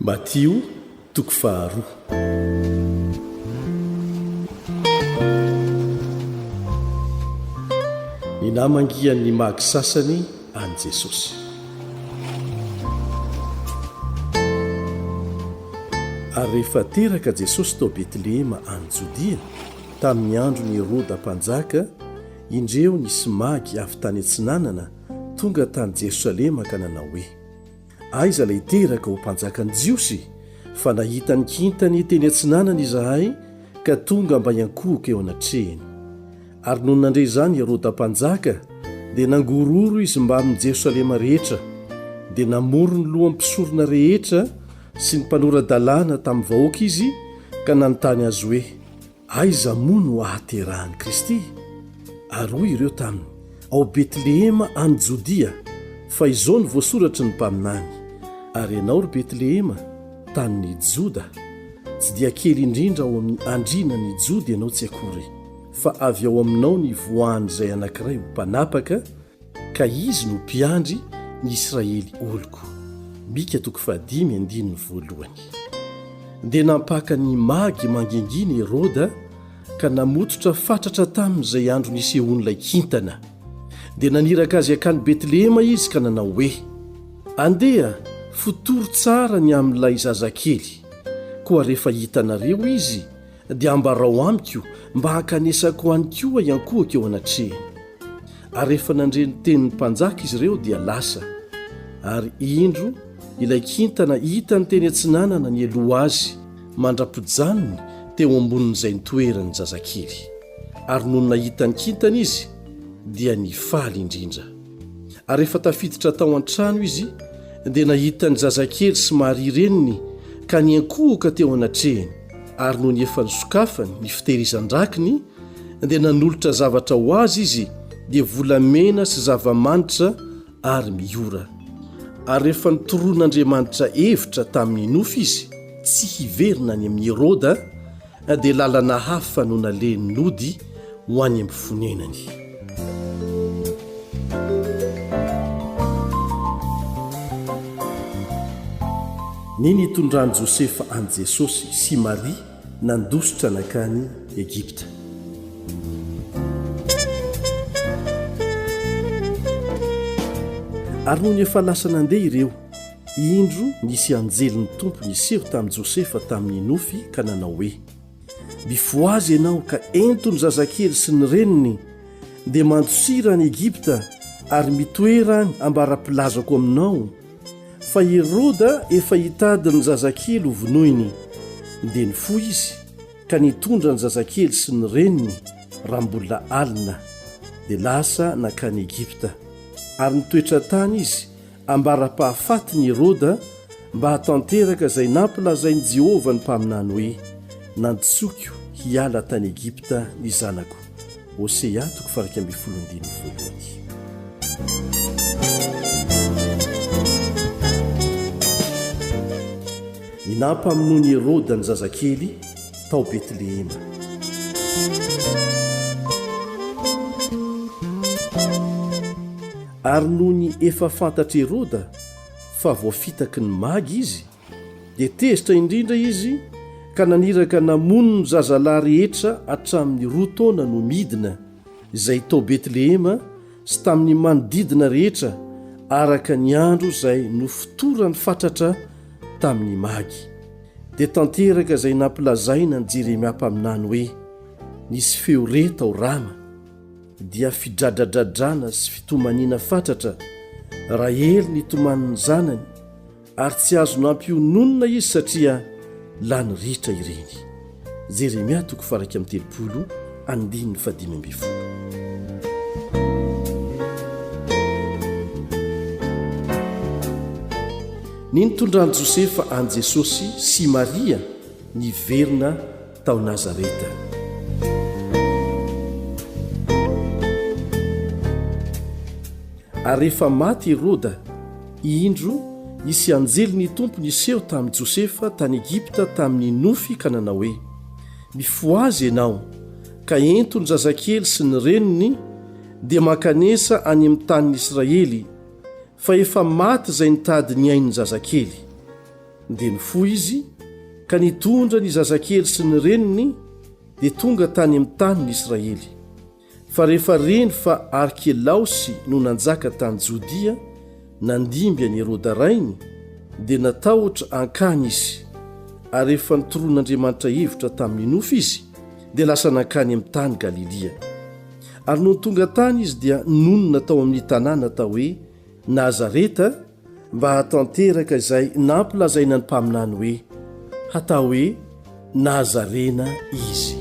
Matio toko faharoa. Ny namangian'ny magy sasany any Jesosy. Ary rehefa teraka Jesosy tao Betlehema any Jodia tamin'ny andron'ny Heroda mpanjaka, indreo nisy magy avy tany antsinanana tonga tany Jerosalema ka nanao hoe: aiza ilay teraka ho mpanjakan'ny Jiosy? Fa nahita ny kintany teny antsinanana izahay ka tonga mba hiankohaka eo anatrehany. Ary noho nandre izany Heroda mpanjaka dia nangororo izy mba amin'ny Jerosalema rehetra, dia namoro ny loham-pisorona rehetra sy ny mpanorandalàna tamin'ny vahoaka izy ka nanontany azy hoe: aiza moa no ahaterahan'i Kristy? Ary hoy ireo taminy: ao Betlehema any Jodia, fa izao ny voasoratry ny mpaminany. Ary ianao ry Betlehema, tanin'ny Joda, tsy dia kely indrindra ao amin'ny andrinan'ny Joda ianao tsy akory, fa avy ao aminao ny voan'izay anankiray ho mpanapaka, ka izy no mpiandry ny Israely oloko. Mika toko 5:1. Dia nampaka ny magy manginginy Heroda ka namototra fatratra tamin'izay andro nisehoan'ilay kintana. Dia naniraka azy akany Betlehema izy ka nanao hoe: andeha, fotoro tsara ny amin'ilay zazakely, koa rehefa hitanareo izy dia ambarao amiko mba hankanesako any koa hiankohaka eo anatrehany. Ary rehefa nandre ny tenin'ny mpanjaka izy ireo dia lasa, ary indro ilay kintana hita ny teny antsinanana ny aloha azy mandra-pojanony teo ambonin'izay nitoeran'ny zazakely. Ary noho nahita ny kintana izy dia nifaly indrindra. Ary rehefa tafiditra tao an-trano izy dia nahita ny zazakely sy Maria reniny ka niankohaka teo anatrehany. Ary noho ny efa nisokafany ny fitehirizan-drakiny dia nanolotra zavatra ho azy izy, dia volamena sy zava-manitra ary miora. Ary rehefa nitoron'Andriamanitra hevitra tamin'ny nofy izy tsy hiverina any amin'ny Heroda, dia lalana hafa no naleny nody ho any amin'ny fonenany. Ny nitondrany Josefa any Jesosy sy Maria nandositra nakany Egipta. Ary noho ny efa lasa nandeha ireo, indro nisy anjelin'ny tompo niseho tamin'i Josefa tamin'ny nofy ka nanao hoe: mifoha azy ianao ka ento ny zazakely sy ny reniny, dia mandosira any Egipta ary mitoera any ambara-pilazako aminao. Fa Heroda efa hitady ny zazakely ho vonoiny. Dia nifoha izy ka nitondra ny zazakely sy ny reniny raha mbola alina, dia lasa nakany Egipta. Ary nitoetra tany izy ambara-pahafaty ny Heroda mba hatanteraka izay nampilazain'i Jehovah ny mpaminany hoe: nantsoiko hiala tany Egipta ny zanako. Hosea 12:1. Ny nampamonoany Heroda ny zazakely tao Betlehema. Ary noho ny efa fantatry Heroda fa voafitaky ny magy izy, dia tezitra indrindra izy ka naniraka namono ny zazalahy rehetra hatramin'ny 2 taona no midina, izay tao Betlehema sy tamin'ny manodidina rehetra, araka ny andro izay nofotorany fatratra tamin'ny magy. Dia tanteraka izay nampilazaina ny Jeremia mpaminany hoe: nisy feo reta ao Rama, dia fidradradradrana sy fitomaniana fatratra, Rahely nitomaniny zanany, ary tsy azo nampiononona izy satria lany ritra ireny. Jeremia 13:15. Ny nitondrany Josefa any Jesosy sy Maria niverina tao Nazareta. Ary rehefa maty Heroda, indro nisy anjely tompo niseho tamin'i Josefa tany Egipta tamin'ny nofy ka nanao hoe: mifoha azy ianao ka ento ny zazakely sy ny reniny, dia mankanesa any amin'ny tanin'ny Israely, fa efa maty izay nitady ny ain'ny zazakely. dia nifoy izy ka nitondra ny zazakely sy ny reniny dia tonga tany amin'ny tany ny Israely. Fa rehefa reny fa Arkelaosy no nanjaka tany Jodia nandimby any Heroda rainy dia natahotra ankany izy, ary rehefa nitoroan'Andriamanitra hevitra tamin'ny nofo izy dia lasa nankany amin'ny tany Galilia. Ary no tonga tany izy dia nonona tao amin'ny tanàna atao hoe Nazareta mba hatanteraka izay nampilazaina ny mpaminany hoe hatao hoe Nazarena izy.